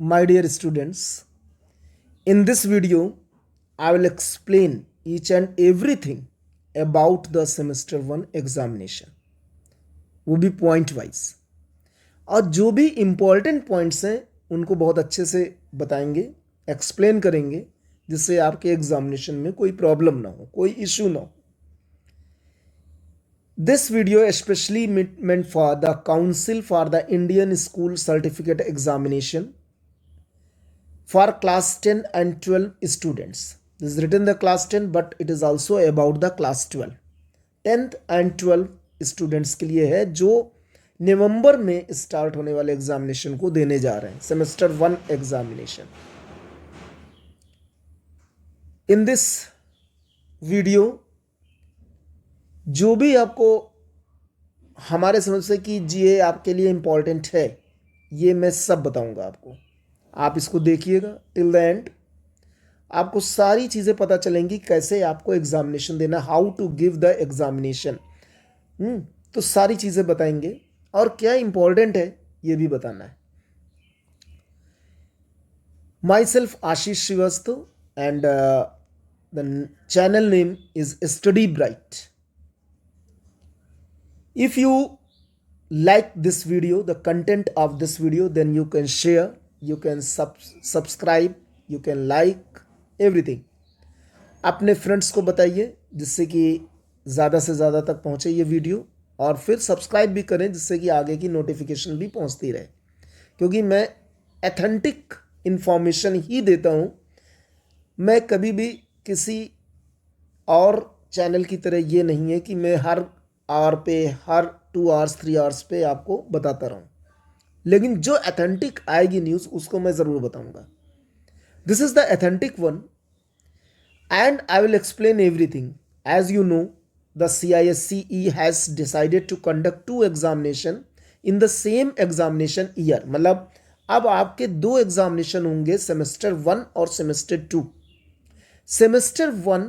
My dear students, in this video, I will explain each and everything about the semester 1 examination, वो भी point wise, और जो भी important points हैं उनको बहुत अच्छे से बताएंगे, एक्सप्लेन करेंगे, जिससे आपके एग्जामिनेशन में कोई प्रॉब्लम ना हो, कोई इशू ना हो. This video especially meant for the Council for the Indian School Certificate Examination for class 10 and 12 students. This is written the class 10, but it is also about the class 12. 10th and 12 students के लिए है जो नवंबर में start होने वाले examination को देने जा रहे हैं, semester 1 examination. In this video जो भी आपको हमारे समझ से कि ये आपके लिए इम्पॉर्टेंट है, ये मैं सब बताऊंगा आपको. आप इसको देखिएगा टिल द एंड. आपको सारी चीज़ें पता चलेंगी कैसे आपको एग्जामिनेशन देना, how to give the examination. तो सारी चीज़ें बताएंगे और क्या इम्पोर्टेंट है ये भी बताना है. Myself Ashish Srivastava and the channel name is study bright. If you like this video, the content of this video, then you can share, you can subscribe, you can like everything. अपने friends को बताइए जिससे कि ज़्यादा से ज़्यादा तक पहुँचे ये वीडियो, और फिर सब्सक्राइब भी करें जिससे कि आगे की नोटिफिकेशन भी पहुँचती रहे, क्योंकि मैं एथेंटिक इन्फॉर्मेशन ही देता हूँ. मैं कभी भी किसी और चैनल की तरह ये नहीं है कि मैं हर आवर पे, हर 2 आवर्स 3 आवर्स पे आपको बताता रहूं, लेकिन जो एथेंटिक आएगी न्यूज़ उसको मैं ज़रूर बताऊंगा. This is the authentic one and I will explain everything. As you know, the CISCE has decided to conduct 2 examination in the same examination year. मतलब अब आपके 2 एग्जामिनेशन होंगे, सेमेस्टर 1 और सेमेस्टर 2. सेमेस्टर 1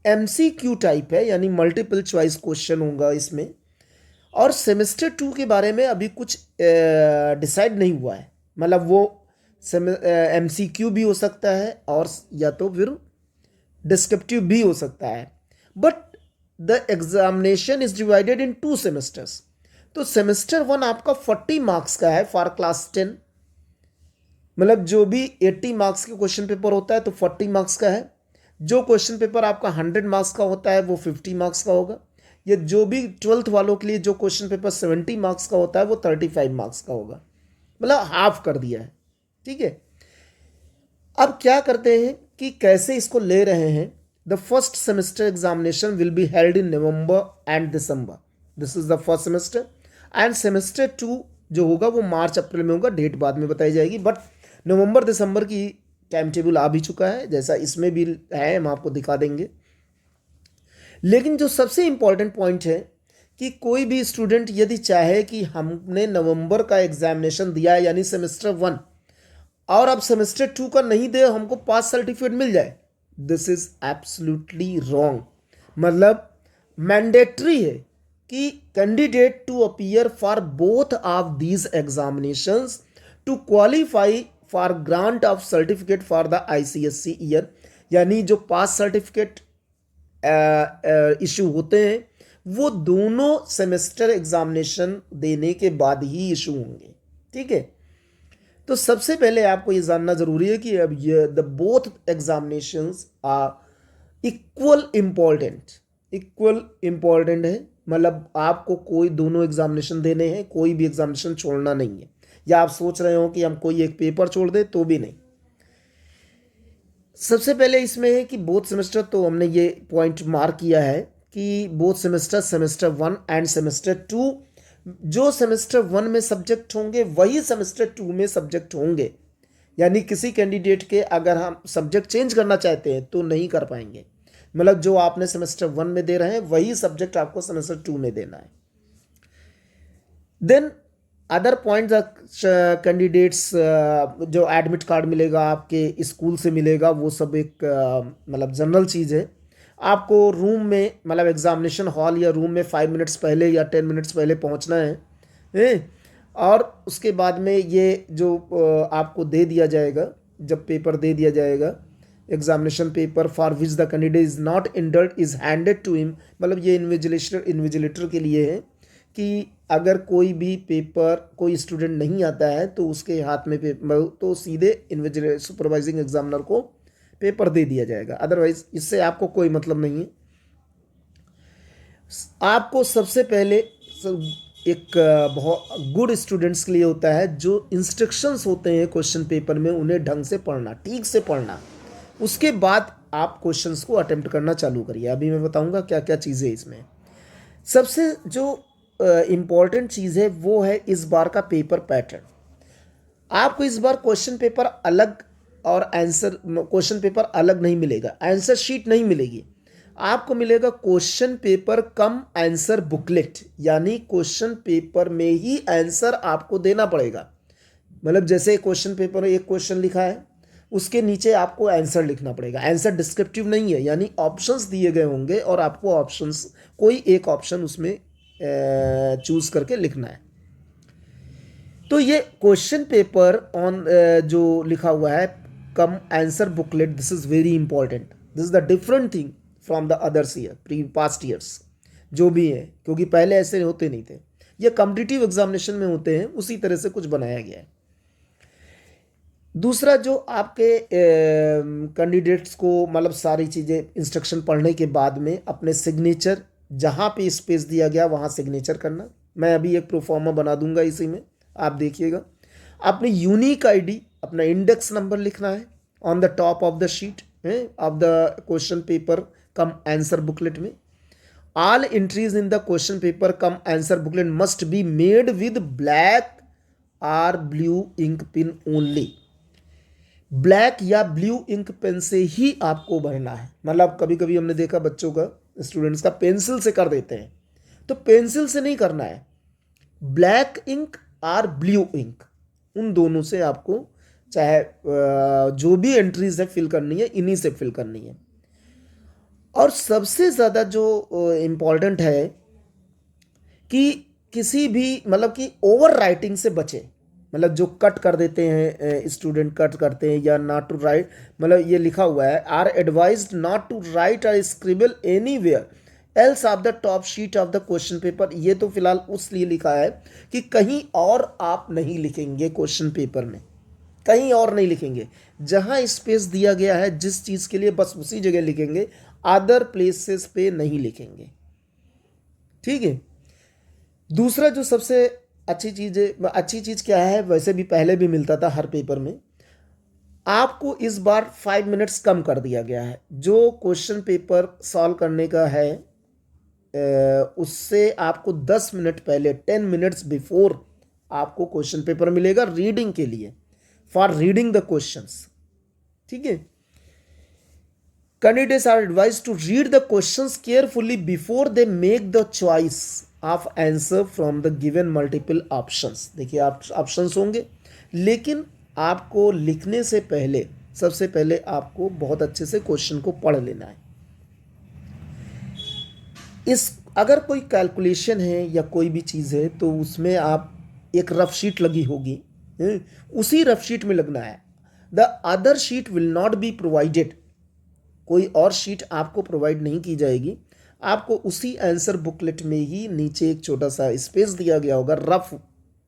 MCQ टाइप है, यानी multiple choice question होगा इसमें, और सेमेस्टर 2 के बारे में अभी कुछ डिसाइड नहीं हुआ है. मतलब वो MCQ भी हो सकता है और या तो फिर डिस्क्रिप्टिव भी हो सकता है. But the examination is divided in 2 semesters. तो सेमेस्टर 1 आपका 40 मार्क्स का है फॉर क्लास 10. मतलब जो भी 80 मार्क्स के क्वेश्चन पेपर होता है तो 40 मार्क्स का है. जो क्वेश्चन पेपर आपका 100 मार्क्स का होता है वो 50 मार्क्स का होगा. या जो भी 12th वालों के लिए जो क्वेश्चन पेपर 70 मार्क्स का होता है वो 35 मार्क्स का होगा. मतलब हाफ कर दिया है. ठीक है. अब क्या करते हैं कि कैसे इसको ले रहे हैं. The first semester examination will be held in November and December. This is the first semester. End semester 2 जो होगा वो मार्च अप्रैल में होगा. डेट बाद में बताई जाएगी, बट नवंबर दिसंबर की टाइम टेबल आ भी चुका है, जैसा इसमें भी है, हम आपको दिखा देंगे. लेकिन जो सबसे इंपॉर्टेंट पॉइंट है कि कोई भी स्टूडेंट यदि चाहे कि हमने नवंबर का एग्जामिनेशन दिया है यानी सेमेस्टर 1, और अब सेमेस्टर 2 का नहीं दे, हमको पास सर्टिफिकेट मिल जाए, दिस इज एब्सोल्युटली रॉन्ग. मतलब मैंडेटरी है कि candidate to appear for both of these examinations to qualify for grant of certificate for the ICSE year. यानी जो पास सर्टिफिकेट इशू होते हैं वो दोनों सेमेस्टर एग्जामिनेशन देने के बाद ही इशू होंगे. ठीक है. तो सबसे पहले आपको ये जानना जरूरी है कि अब ये the both examinations are equal important है. मतलब आपको कोई दोनों एग्जामिनेशन देने हैं, कोई भी एग्जामिनेशन छोड़ना नहीं है. या आप सोच रहे हो कि हम कोई एक पेपर छोड़ दें, तो भी नहीं. सबसे पहले इसमें है कि बोथ सेमेस्टर, तो हमने ये पॉइंट मार्क किया है कि both semester, semester 1 end semester 2, जो सेमेस्टर 1 में सब्जेक्ट होंगे वही सेमेस्टर 2 में सब्जेक्ट होंगे. यानी किसी कैंडिडेट के अगर हम सब्जेक्ट चेंज करना चाहते हैं तो नहीं कर पाएंगे. मतलब जो आपने सेमेस्टर 1 में दे रहे हैं वही सब्जेक्ट आपको सेमेस्टर 2 में देना है. देन अदर पॉइंट, कैंडिडेट्स जो एडमिट कार्ड मिलेगा आपके स्कूल से मिलेगा, वो सब एक मतलब जनरल चीज़ है. आपको रूम में, मतलब एग्जामिनेशन हॉल या रूम में 5 मिनट्स पहले या 10 मिनट्स पहले पहुंचना है. और उसके बाद में ये जो आपको दे दिया जाएगा, जब पेपर दे दिया जाएगा, examination paper for which the candidate is not entitled is handed to him, मतलब ये इन्विजिलेटर के लिए है कि अगर कोई भी पेपर कोई स्टूडेंट नहीं आता है तो उसके हाथ में पेपर तो सीधे सुपरवाइजिंग एग्जामिनर को पेपर दे दिया जाएगा, अदरवाइज इससे आपको कोई मतलब नहीं है। आपको सबसे पहले एक बहुत गुड स्टूडेंट्स के लिए होता है जो इंस्ट्रक्शंस होते हैं क्वेश्चन पेपर में, उन्हें ढंग से पढ़ना, ठीक से पढ़ना, उसके बाद आप क्वेश्चंस को अटेम्प्ट करना चालू करिए। अभी मैं बताऊंगा क्या क्या चीज़ें इसमें। सबसे जो इम्पॉर्टेंट चीज़ है वो है इस बार का पेपर पैटर्न। आपको इस बार क्वेश्चन पेपर अलग और आंसर क्वेश्चन पेपर अलग नहीं मिलेगा, आंसर शीट नहीं मिलेगी, आपको मिलेगा question paper cum answer booklet, यानी क्वेश्चन पेपर में ही आंसर आपको देना पड़ेगा। मतलब जैसे क्वेश्चन पेपर में एक क्वेश्चन लिखा है, उसके नीचे आपको आंसर लिखना पड़ेगा। आंसर डिस्क्रिप्टिव नहीं है, यानी ऑप्शंस दिए गए होंगे और आपको ऑप्शंस कोई एक ऑप्शन उसमें चूज करके लिखना है। तो ये क्वेश्चन पेपर ऑन जो लिखा हुआ है cum answer booklet, this is very important, this is the different thing from the others year, past years जो भी है, क्योंकि पहले ऐसे होते नहीं थे, ये कॉम्पिटिटिव एग्जामिनेशन में होते हैं, उसी तरह से कुछ बनाया गया है। दूसरा जो आपके कैंडिडेट्स को मतलब सारी चीज़ें इंस्ट्रक्शन पढ़ने के बाद में अपने सिग्नेचर जहाँ पे स्पेस दिया गया वहाँ सिग्नेचर करना। मैं अभी एक प्रोफॉर्मा बना दूंगा इसी में, आप देखिएगा। अपनी यूनिक आईडी, अपना इंडेक्स नंबर लिखना है on the top of the sheet of the question paper cum answer booklet में। All entries in the question paper cum answer booklet must be made with black और blue ink pen only. Black या blue ink pen से ही आपको भरना है। मतलब कभी कभी हमने देखा बच्चों का, स्टूडेंट्स का पेंसिल से कर देते हैं, तो पेंसिल से नहीं करना है, ब्लैक इंक और ब्लू इंक, उन दोनों से आपको चाहे जो भी एंट्रीज है फिल करनी है, इन्हीं से फिल करनी है। और सबसे ज़्यादा जो इम्पॉर्टेंट है कि किसी भी मतलब कि ओवर राइटिंग से बचे, मतलब जो कट कर देते हैं स्टूडेंट, कट करते हैं या नॉट टू राइट, मतलब ये लिखा हुआ है are advised not to write और scribble anywhere else of the top sheet of the question paper. ये तो फिलहाल उसलिए लिखा है कि कहीं और आप नहीं लिखेंगे क्वेश्चन पेपर में, कहीं और नहीं लिखेंगे, जहां स्पेस दिया गया है जिस चीज के लिए बस उसी जगह लिखेंगे, अदर प्लेसेस पे नहीं लिखेंगे, ठीक है। दूसरा जो सबसे अच्छी चीज क्या है, वैसे भी पहले भी मिलता था हर पेपर में, आपको इस बार 5 मिनट्स कम कर दिया गया है। जो क्वेश्चन पेपर सॉल्व करने का है उससे आपको 10 मिनट पहले, 10 मिनट्स बिफोर आपको क्वेश्चन पेपर मिलेगा रीडिंग के लिए, फॉर रीडिंग द क्वेश्चंस, ठीक है। Candidates are advised to read the questions carefully before they make the choice of answer from the given multiple options. देखिए आप ऑप्शंस होंगे, लेकिन आपको लिखने से पहले सबसे पहले आपको बहुत अच्छे से क्वेश्चन को पढ़ लेना है। इस अगर कोई कैलकुलेशन है या कोई भी चीज़ है तो उसमें आप एक रफ शीट लगी होगी, उसी रफ शीट में लगना है। The other sheet will not be provided, कोई और शीट आपको प्रोवाइड नहीं की जाएगी, आपको उसी आंसर बुकलेट में ही नीचे एक छोटा सा स्पेस दिया गया होगा, रफ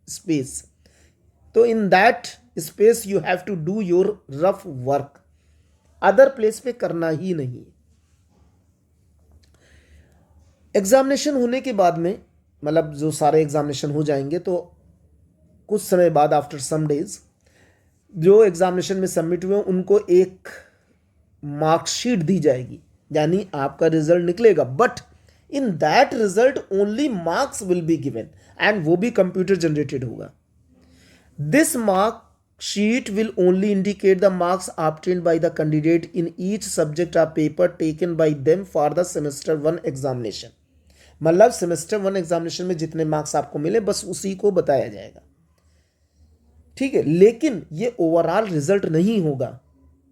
स्पेस, तो in that space you have to do your rough work, other place पे करना ही नहीं। एग्जामिनेशन होने के बाद में, मतलब जो सारे एग्जामिनेशन हो जाएंगे तो कुछ समय बाद, आफ्टर सम डेज, जो एग्जामिनेशन में सबमिट हुए उनको एक मार्कशीट दी जाएगी, यानी आपका रिजल्ट निकलेगा, but in that result only marks will be given and वो भी कंप्यूटर जनरेटेड होगा। This mark sheet will only indicate the marks obtained by the candidate in each subject or paper taken by them for the semester 1 examination। मतलब semester 1 examination में जितने marks आपको मिले बस उसी को बताया जाएगा, ठीक है। लेकिन ये ओवरऑल रिजल्ट नहीं होगा,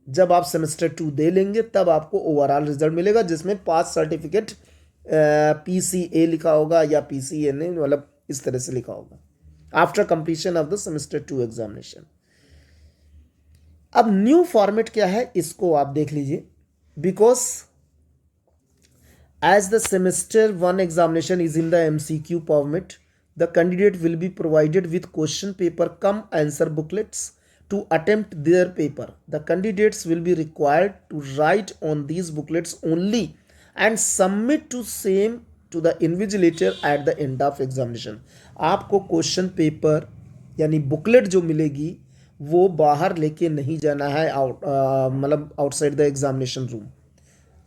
जब आप सेमेस्टर 2 दे लेंगे तब आपको ओवरऑल रिजल्ट मिलेगा, जिसमें पास सर्टिफिकेट PCA लिखा होगा या PCNA, मतलब इस तरह से लिखा होगा। After completion of the semester 2 examination. अब न्यू फॉर्मेट क्या है इसको आप देख लीजिए। Because as the semester 1 examination is in the MCQ format, the candidate will be provided with question paper cum answer booklets to attempt their paper. The candidates will be required to write on these booklets only and submit to same to the invigilator at the end of examination. आपको question paper यानी booklet जो मिलेगी वो बाहर लेके नहीं जाना है, मतलब आउटसाइड द एग्जामिनेशन रूम।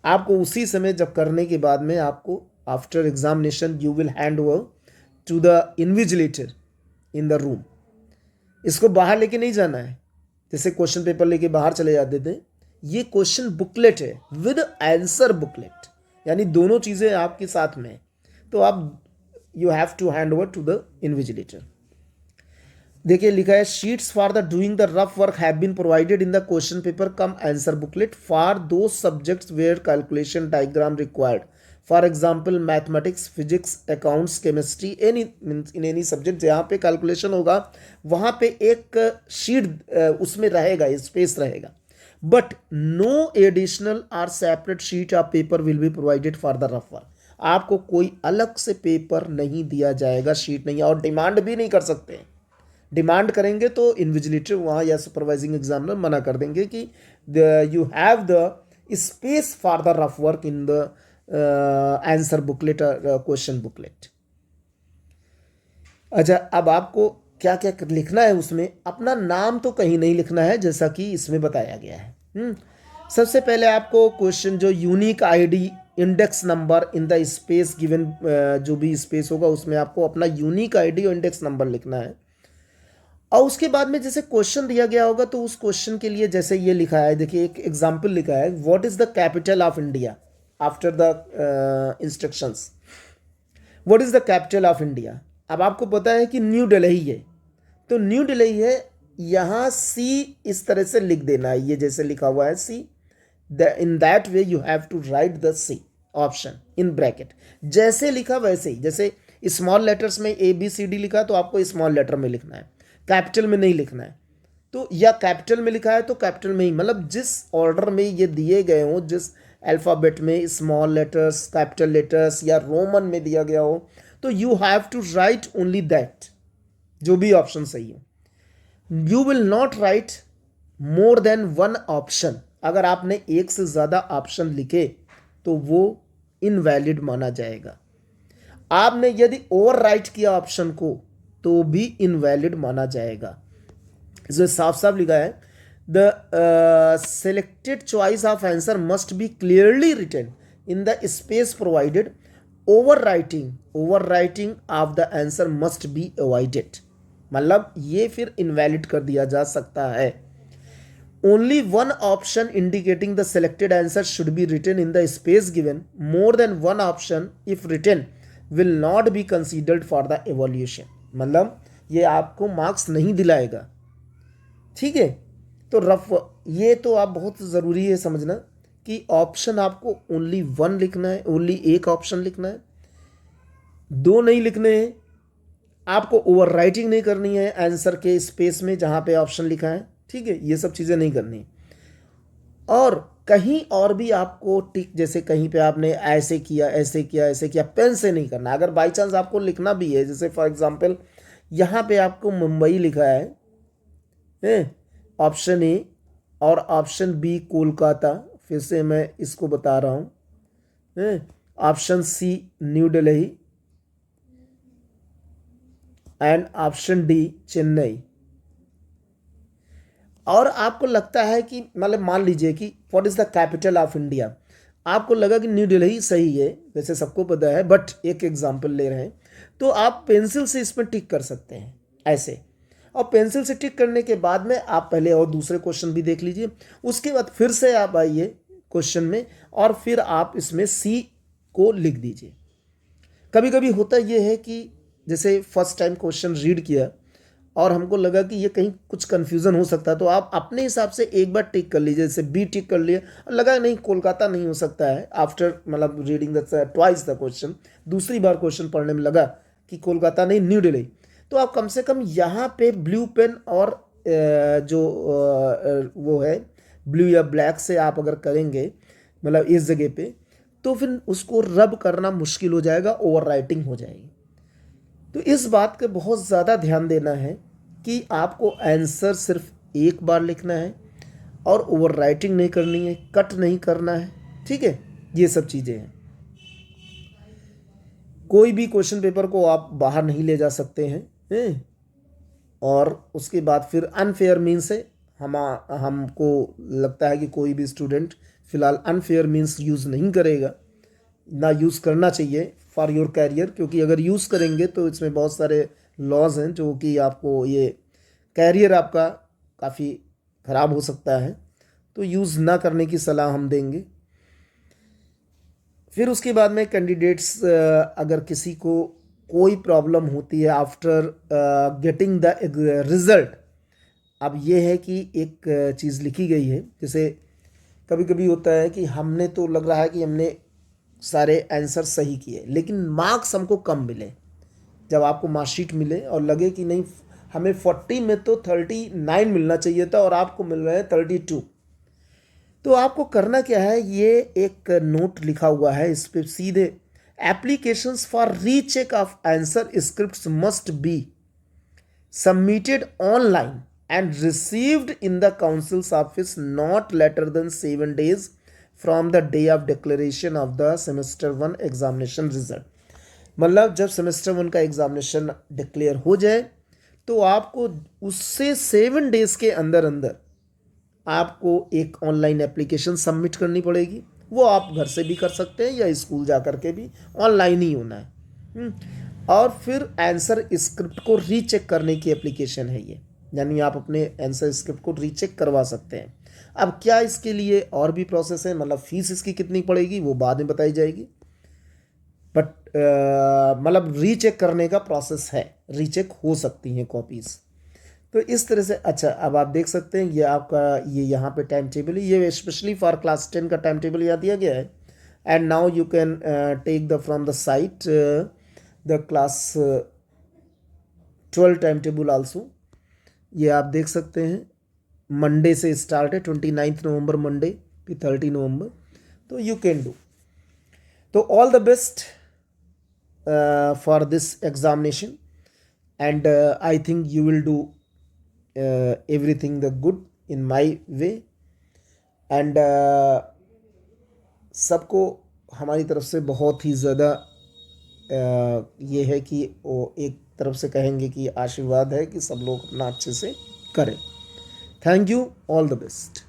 आपको उसी समय जब करने के बाद में आपको after examination you will hand over to the invigilator in the room. इसको बाहर लेके नहीं जाना है, जैसे क्वेश्चन पेपर लेके बाहर चले जाते थे। ये क्वेश्चन बुकलेट है विद आंसर बुकलेट, यानी दोनों चीज़ें आपके साथ में। तो आप you have to hand over to the invigilator. देखिए लिखा है sheets for the doing the rough work have been provided in the question paper cum answer booklet for those subjects where calculation diagram required, for example mathematics, physics, accounts, chemistry, in any subject जहाँ पे calculation होगा वहाँ पे एक sheet उसमें रहेगा, space रहेगा। But no additional और separate sheet of paper will be provided for the rough work. आपको कोई अलग से पेपर नहीं दिया जाएगा, शीट नहीं, और डिमांड भी नहीं कर सकते। डिमांड करेंगे तो इन्विजिलेटर वहाँ या सुपरवाइजिंग एग्जामिनर मना कर देंगे कि you have the space for the rough work in the answer booklet, question booklet. अच्छा, अब आपको क्या क्या लिखना है उसमें, अपना नाम तो कहीं नहीं लिखना है जैसा कि इसमें बताया गया है। सबसे पहले आपको क्वेश्चन जो unique ID, index number in the space given, जो भी स्पेस होगा उसमें आपको अपना यूनिक आईडी और इंडेक्स नंबर लिखना है। और उसके बाद में जैसे क्वेश्चन दिया गया होगा तो उस क्वेश्चन के लिए जैसे ये लिखा है, देखिए एक एग्जाम्पल लिखा है, what is the capital of India after the instructions. What is the capital of India. अब आपको पता है कि न्यू दिल्ली है, तो न्यू दिल्ली है, यहाँ सी इस तरह से लिख देना है, ये जैसे लिखा हुआ है C, in that way you have to write the C option in bracket, जैसे लिखा वैसे ही। जैसे स्मॉल लेटर्स में ABCD लिखा तो आपको स्मॉल लेटर में लिखना है, कैपिटल में नहीं लिखना है। तो या कैपिटल में लिखा है तो कैपिटल में ही, मतलब जिस ऑर्डर में ये दिए गए हो, जिस अल्फ़ाबेट में, स्मॉल लेटर्स, कैपिटल लेटर्स या रोमन में दिया गया हो, तो you have to write only that, जो भी ऑप्शन सही हो। You will not write more than one option. अगर आपने एक से ज़्यादा ऑप्शन लिखे तो वो इनवैलिड माना जाएगा। आपने यदि ओवर राइट किया ऑप्शन को तो भी इनवैलिड माना जाएगा। इसमें साफ साफ लिखा है the selected choice of answer must be clearly written in the space provided. Over writing of the answer must be avoided, मतलब ये फिर इनवैलिड कर दिया जा सकता है। Only one option indicating the selected answer should be written in the space given. More than one option if written will not be considered for the evaluation, मतलब ये आपको मार्क्स नहीं दिलाएगा। ठीक है, तो रफ, ये तो आप बहुत ज़रूरी है समझना कि ऑप्शन आपको ओनली वन लिखना है, ओनली एक ऑप्शन लिखना है, दो नहीं लिखने हैं। आपको ओवर राइटिंग नहीं करनी है आंसर के स्पेस में जहाँ पे ऑप्शन लिखा है। ठीक है, ये सब चीज़ें नहीं करनी। और कहीं और भी आपको टिक, जैसे कहीं पे आपने ऐसे किया, ऐसे किया, ऐसे किया, पेन से नहीं करना। अगर बाई चांस आपको लिखना भी है, जैसे फॉर एग्जांपल यहाँ पे आपको मुंबई लिखा है ऑप्शन ए, और ऑप्शन बी कोलकाता, फिर से मैं इसको बता रहा हूँ, option C New Delhi and option D Chennai. और आपको लगता है कि, मतलब मान लीजिए कि what is the capital of India, आपको लगा कि न्यू दिल्ली सही है, वैसे सबको पता है, बट एक एग्जांपल ले रहे हैं, तो आप पेंसिल से इसमें टिक कर सकते हैं ऐसे। और पेंसिल से टिक करने के बाद में आप पहले और दूसरे क्वेश्चन भी देख लीजिए, उसके बाद फिर से आप आइए क्वेश्चन में और फिर आप इसमें सी को लिख दीजिए। कभी कभी होता ये है कि जैसे फर्स्ट टाइम क्वेश्चन रीड किया और हमको लगा कि ये कहीं कुछ कन्फ्यूज़न हो सकता है, तो आप अपने हिसाब से एक बार टिक कर लीजिए, जैसे बी टिक कर लिए और लगा नहीं कोलकाता नहीं हो सकता है, आफ्टर मतलब reading the twice the question, दूसरी बार क्वेश्चन पढ़ने में लगा कि कोलकाता नहीं न्यू दिल्ली, तो आप कम से कम यहाँ पे ब्लू पेन और जो वो है ब्लू या ब्लैक से आप अगर करेंगे मतलब इस जगह पे, तो फिर उसको रब करना मुश्किल हो जाएगा, ओवर राइटिंग हो जाएगी। तो इस बात का बहुत ज़्यादा ध्यान देना है कि आपको आंसर सिर्फ एक बार लिखना है और ओवर राइटिंग नहीं करनी है, कट नहीं करना है, ठीक है। ये सब चीज़ें हैं। कोई भी क्वेश्चन पेपर को आप बाहर नहीं ले जा सकते हैं। और उसके बाद फिर अनफेयर मीन्स है, हमको लगता है कि कोई भी स्टूडेंट फिलहाल अनफेयर मीन्स यूज़ नहीं करेगा, ना यूज़ करना चाहिए फॉर योर कैरियर, क्योंकि अगर यूज़ करेंगे तो इसमें बहुत सारे लॉज हैं जो कि आपको ये कैरियर आपका काफ़ी ख़राब हो सकता है, तो यूज़ ना करने की सलाह हम देंगे। फिर उसके बाद में कैंडिडेट्स अगर किसी को कोई प्रॉब्लम होती है आफ्टर गेटिंग द रिज़ल्ट, अब ये है कि एक चीज़ लिखी गई है, जैसे कभी कभी होता है कि हमने तो लग रहा है कि हमने सारे आंसर सही किए लेकिन मार्क्स हमको कम मिले। जब आपको मार्कशीट मिले और लगे कि नहीं हमें 40 में तो 39 मिलना चाहिए था और आपको मिल रहे हैं 32, तो आपको करना क्या है, ये एक नोट लिखा हुआ है, इस पे सीधे applications for recheck of answer scripts must be submitted online and received in the council's office not later than 7 days from the day of declaration of the semester 1 examination result। मतलब जब semester 1 का examination declare हो जाए तो आपको उससे 7 days के अंदर अंदर आपको एक ऑनलाइन एप्लीकेशन सबमिट करनी पड़ेगी। वो आप घर से भी कर सकते हैं या स्कूल जा कर के भी, ऑनलाइन ही होना है। और फिर आंसर स्क्रिप्ट को रीचेक करने की एप्लीकेशन है ये, यानी आप अपने आंसर स्क्रिप्ट को रीचेक करवा सकते हैं। अब क्या इसके लिए और भी प्रोसेस है, मतलब फीस इसकी कितनी पड़ेगी वो बाद में बताई जाएगी, बट मतलब रीचेक करने का प्रोसेस है, रीचेक हो सकती हैं कॉपीज़। तो इस तरह से अच्छा अब आप देख सकते हैं ये आपका ये यहाँ पे टाइम टेबल है, ये स्पेशली फॉर क्लास 10 का टाइम टेबल यहाँ दिया गया है। And now you can take the from the site the class 12 time table also. ये आप देख सकते हैं मंडे से स्टार्ट है, 29 नवंबर मंडे फिर 30 नवंबर, तो यू कैन डू। तो all the best for this examination and I think you will do everything the good in my way and सबको हमारी तरफ से बहुत ही ज़्यादा ये है कि वो एक तरफ से कहेंगे कि आशीर्वाद है कि सब लोग अपना अच्छे से करें। Thank you, all the best.